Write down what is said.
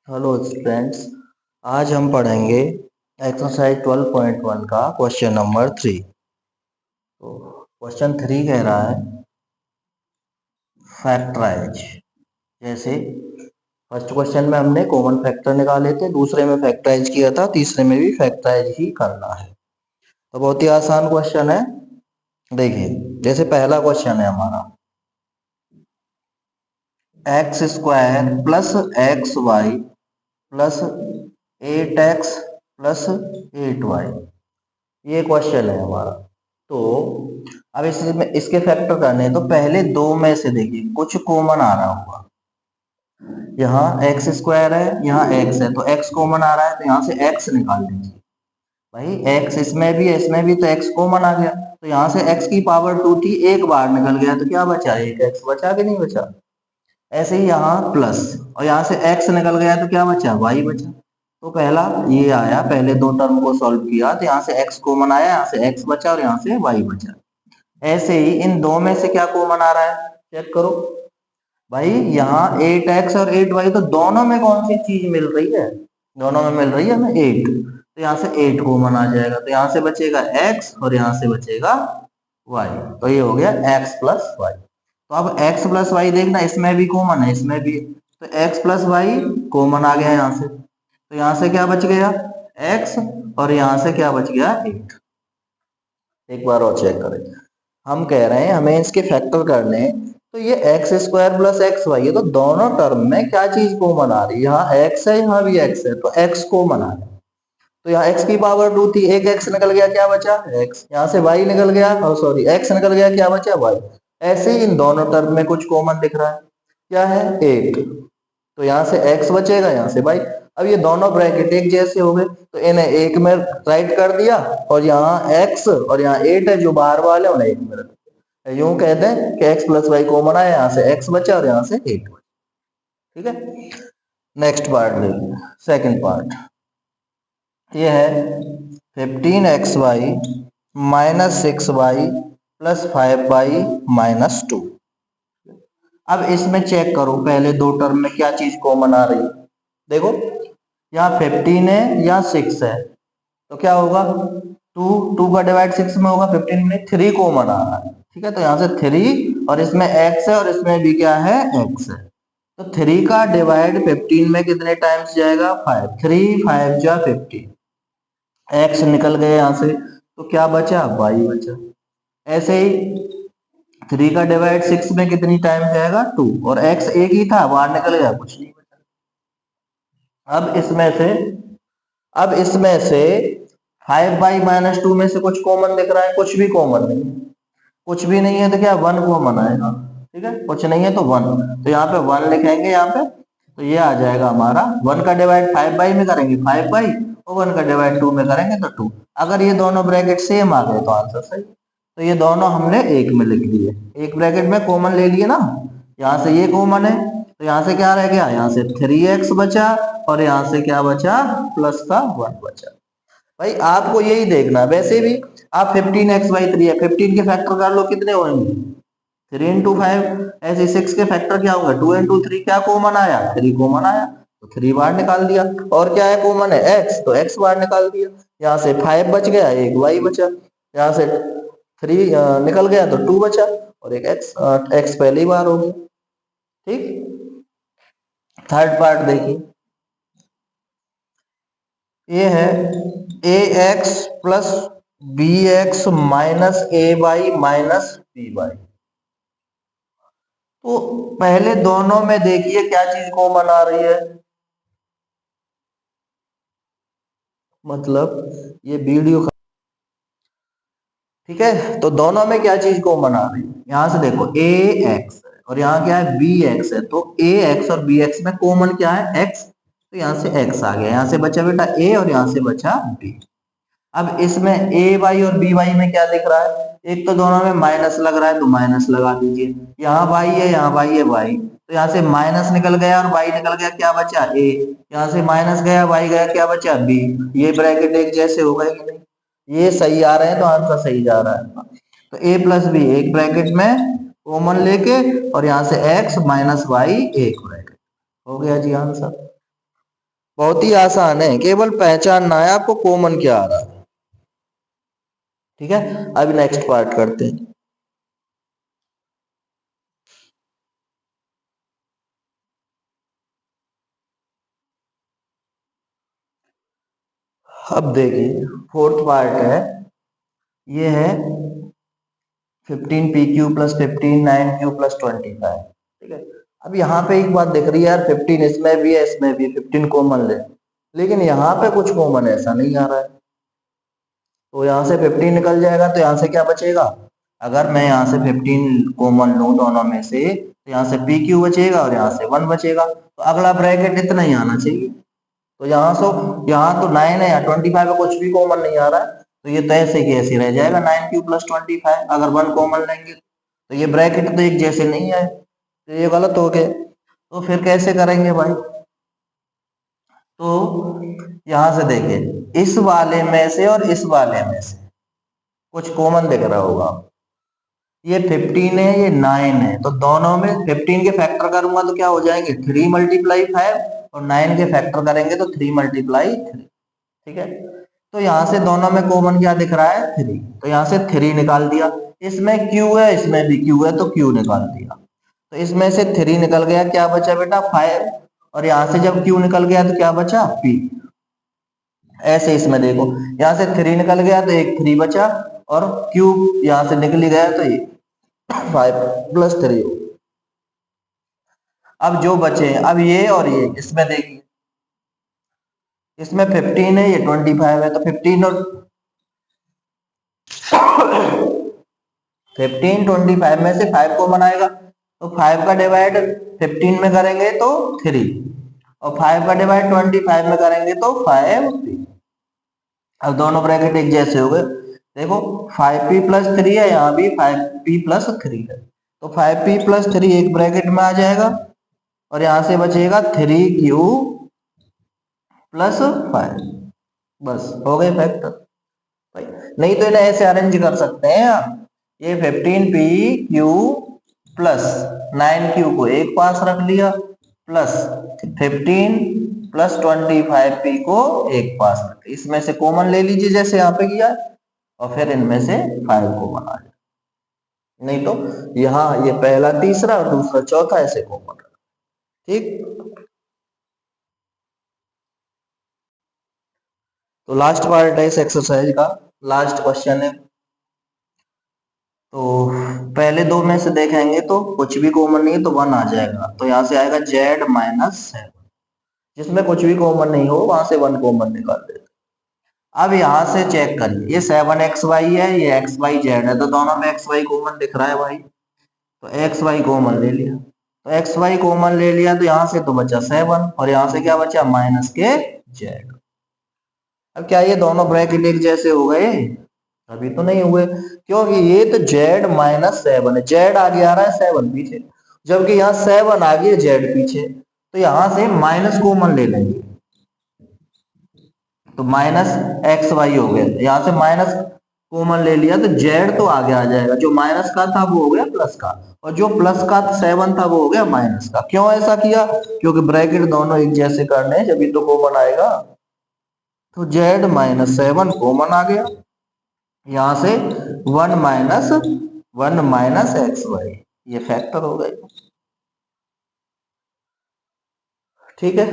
Hello students, आज हम पढ़ेंगे एक्सरसाइज 12.1 का क्वेश्चन नंबर 3। तो क्वेश्चन 3 कह रहा है फैक्टराइज। जैसे फर्स्ट क्वेश्चन में हमने कॉमन फैक्टर निकाले थे, दूसरे में फैक्टराइज किया था, तीसरे में भी फैक्टराइज ही करना है। तो बहुत ही आसान क्वेश्चन है। देखिए, जैसे पहला क्वेश्चन है हमारा x square plus x y plus 8x plus 8y, ये क्वेश्चन है हमारा। तो अब इसमें इसके फैक्टर करने हैं, तो पहले दो में से देखिए कुछ कॉमन आ रहा होगा। यहाँ एक्स स्क्वायर है, यहाँ एक्स है, तो एक्स कॉमन आ रहा है, तो यहाँ से एक्स निकाल दीजिए। भाई एक्स इसमें भी है, इसमें भी, तो एक्स कॉमन आ गया, तो यहाँ से एक्स की पावर 2 थी, एक बार निकल गया, तो क्या बचा? एक एक्स बचा कि नहीं बचा? ऐसे ही यहाँ प्लस, और यहाँ से x निकल गया, तो क्या बचा? y बचा। तो पहला ये आया, पहले दो टर्म को सॉल्व किया, तो यहाँ से x कॉमन आया, यहाँ से x बचा और यहाँ से y बचा। ऐसे ही इन दो में से क्या कॉमन आ रहा है, चेक करो। भाई यहाँ 8x और 8y, तो दोनों में कौन सी चीज मिल रही है? दोनों में मिल रही है हमें 8, तो यहाँ से 8 कॉमन आ जाएगा, तो यहाँ से बचेगा x और यहाँ से बचेगा y। तो ये हो गया x प्लस वाई। तो अब x प्लस वाई देखना, इसमें भी कॉमन है, इसमें भी, तो x प्लस वाई कॉमन आ गया यहाँ से, तो यहाँ से क्या बच गया? x, और यहाँ से क्या बच गया? 8। एक बार और चेक करें, हम कह रहे हैं हमें इसके फैक्टर करने हैं, तो ये x square plus x y है, तो दोनों टर्म में क्या चीज कॉमन आ रही है? यहाँ x है, यहाँ भी x है, तो x कॉमन आ रहा है। तो यहाँ x की पावर 2 थी, एक x निकल गया, क्या बचा? x। यहाँ से y निकल गया, और सॉरी x निकल गया, क्या बचा? y। ऐसे ही इन दोनों टर्म में कुछ कॉमन दिख रहा है, क्या है? 8। तो यहाँ से x बचेगा, यहाँ से y। अब ये दोनों ब्रैकेट एक जैसे हो गए, तो इन्हें एक में राइट कर दिया, और यहाँ x और यहाँ 8 है जो बाहर वाले, उन्हें एक में रख दिया। यूं कहते हैं कि x प्लस वाई कॉमन आया, यहाँ से x बचा और यहाँ से 8 बचा। ठीक है, नेक्स्ट पार्ट देखिए, सेकंड पार्ट। ये है 15xy minus 6y plus 5y minus 2। अब इसमें चेक करो, पहले दो टर्म में क्या चीज कॉमन आ रही है। देखो, यहाँ 15 है, यहाँ 6 है, तो क्या होगा? 2 का डिवाइड 6 में होगा, 15 में 3 कॉमन आ रहा है। ठीक है, तो यहाँ से 3, और इसमें x है और इसमें भी क्या है? x है। तो 3 का डिवाइड 15 में कितने टाइम्स जाएगा? 5। 3 5 जा 15, x निकल गया यहाँ से, तो क्या बचा? y बचा। ऐसे ही 3 का डिवाइड 6 में कितनी टाइम जाएगा? 2, और x एक ही था, बाहर निकल गया, कुछ नहीं बचा। अब इसमें से 5y माइनस 2 में से कुछ कॉमन दिख रहा है? कुछ भी कॉमन नहीं है। कुछ भी नहीं है तो क्या? 1 कॉमन आएगा। ठीक है, कुछ नहीं है तो 1, तो यहाँ पे 1 लिखेंगे यहाँ पे, तो ये आ जाएगा हमारा 1 का डिवाइड 5y में करेंगे 5y, और 1 का डिवाइड 2 में करेंगे तो 2। अगर ये दोनों ब्रैकेट सेम आ गए तो आंसर सही। तो ये दोनों हमने एक में लिख दिए, एक ब्रैकेट में कॉमन ले लिए ना, यहाँ से ये कॉमन है, तो यहाँ से क्या रह गया? यहाँ से 3x बचा, और यहाँ से क्या बचा? प्लस का 1 बचा। भाई आपको यही देखना है, वैसे भी आप 15x/3 है, 15 के फैक्टर कर लो, कितने होंगे? 3 इंटू 5। ऐसे 6 के फैक्टर क्या होंगे? 2 इंटू 3। क्या कॉमन आया? 3 कॉमन आया, तो 3 बाहर निकाल दिया। और क्या है कॉमन है? x, तो x बाहर निकाल दिया। यहाँ से 5 बच गया, एक y बचा, यहाँ से 3 निकल गया तो 2 बचा, और एक x पहली बार हो गया। ठीक, थर्ड पार्ट देखिए, ये है ax plus bx minus ay minus by। तो पहले दोनों में देखिए क्या चीज कॉमन आ रही है, मतलब ये वीडियो, ठीक है, तो दोनों में क्या चीज कॉमन आ रही है? यहां से देखो ax है, और यहाँ क्या है? bx है, तो ax और bx में कॉमन क्या है? x, तो यहाँ से x आ गया, यहाँ से बचा बेटा a, और यहाँ से बचा b। अब इसमें ए वाई और बी वाई में क्या दिख रहा है? एक तो दोनों में माइनस लग रहा है, तो माइनस लगा दीजिए। यहाँ वाई है, यहाँ वाई है, वाई, तो यहाँ से माइनस निकल गया और वाई निकल गया, क्या बचा? ए। यहाँ से माइनस गया, वाई गया, क्या बचा? बी। ये ब्रैकेट एक जैसे हो गए कि नहीं? ये सही आ रहे हैं तो आंसर सही जा रहा है। तो ए प्लस बी एक ब्रैकेट में कॉमन लेके, और यहाँ से एक्स माइनस वाई एक ब्रैकेट, हो गया जी आंसर। बहुत ही आसान है, केवल पहचानना है आपको कॉमन क्या आ रहा है। ठीक है, अभी नेक्स्ट पार्ट करते हैं। अब देखिए फोर्थ पार्ट है, ये है 15 PQ प्लस 15 9Q प्लस 25। ठीक है, अब यहाँ पे एक बात दिख रही है यार, 15 इसमें भी है इसमें भी, 15 कॉमन ले, लेकिन यहाँ पे कुछ कॉमन ऐसा नहीं आ रहा है, तो यहाँ से 15 निकल जाएगा, तो यहाँ से क्या बचेगा, अगर मैं यहाँ से 15 कॉमन लूँ दोनों में से, तो यहाँ से PQ बचेगा और यहाँ से 1 बचेगा, तो अगला ब्रैकेट इतना ही आना चाहिए। तो यहाँ तो 9 है, यहाँ 25 है, कुछ भी कॉमन नहीं आ रहा है, तो ये तो ऐसे की ऐसे रह जाएगा 9Q प्लस 25। अगर 1 कॉमन लेंगे तो ये ब्रैकेट तो एक जैसे नहीं है, तो ये गलत हो गए। तो फिर कैसे करेंगे भाई, तो यहां से देखिए इस वाले में से और इस वाले में से कुछ कॉमन दिख रहा होगा, ये 15 है ये 9 है, तो दोनों में 15 के फैक्टर करूंगा तो क्या हो जाएंगे 3 मल्टीप्लाई 5, और 9 के फैक्टर करेंगे तो 3 मल्टीप्लाई 3। ठीक है, तो यहां से दोनों में कॉमन क्या दिख रहा है 3, तो यहां से 3 निकाल दिया, इसमें Q है इसमें भी Q है तो Q निकाल दिया, तो इसमें से 3 निकल गया, क्या बचा बेटा 5, और यहां से जब Q निकल गया तो क्या बचा P। ऐसे इसमें देखो यहां से 3 निकल गया तो एक 3 बचा, और Q यहां से निकल ही गया तो ये 5 प्लस 3 हो। अब जो बचे अब ये और ये, इसमें देखिए इसमें 15 है ये 25 है, तो 15 और 15 25 में से 5 को बनाएगा, तो 5 का डिवाइड 15 में करेंगे तो 3, और 5 का डिवाइड 25 में करेंगे तो 5। अब दोनों ब्रैकेट एक जैसे हो गए, देखो 5P प्लस 3 है, यहाँ भी 5P प्लस 3 है, तो 5P प्लस 3 एक ब्रैकेट में आ जाएगा, और यहां से बचेगा 3Q प्लस 5। बस हो गए फैक्टर भाई। नहीं तो इन्हें ऐसे अरेंज कर सकते हैं आप, ये 15PQ प्लस 9Q को एक पास रख लिया, प्लस 15 प्लस 25P को एक पास रख लिया, इसमें से कॉमन ले लीजिए जैसे यहाँ पे किया, और फिर इनमें से 5 को बना लिया, नहीं तो यहाँ ये पहला तीसरा और दूसरा चौथा ऐसे कॉमन। ठीक, तो लास्ट पार्ट है इस एक्सरसाइज का, लास्ट क्वेश्चन है, तो पहले दो में से देखेंगे तो कुछ भी कॉमन नहीं है तो 1 आ जाएगा, तो यहाँ से आएगा Z-7, जिसमें कुछ भी कॉमन नहीं हो वहां से 1 कॉमन निकाल देते। अब यहाँ से चेक करिए, ये 7XY है ये XYZ है, तो दोनों में XY कॉमन दिख रहा है भाई, तो XY कॉमन ले लिया, तो XY कॉमन ले लिया, तो यहाँ से तो बचा 7, और यहाँ से क्या बचा माइनस के Z। अब क्या ये दोनों ब्रैकेट एक जैसे हो गए, अभी तो नहीं हुए, क्योंकि ये तो Z-7 है, Z आगे आ रहा है 7 पीछे, जबकि यहाँ 7 आगे Z पीछे, तो यहां से माइनस कॉमन ले लेंगे, तो माइनस XY हो गया, यहां से माइनस कॉमन ले लिया तो Z तो आगे आ जाएगा, जो माइनस का था वो हो गया प्लस का, और जो प्लस का 7 था वो हो गया माइनस का। क्यों ऐसा किया, क्योंकि ब्रैकेट दोनों एक जैसे करने जब तो कॉमन आएगा, तो Z-7 कॉमन आ गया, यहां से 1 माइनस XY, ये फैक्टर हो गए। ठीक है,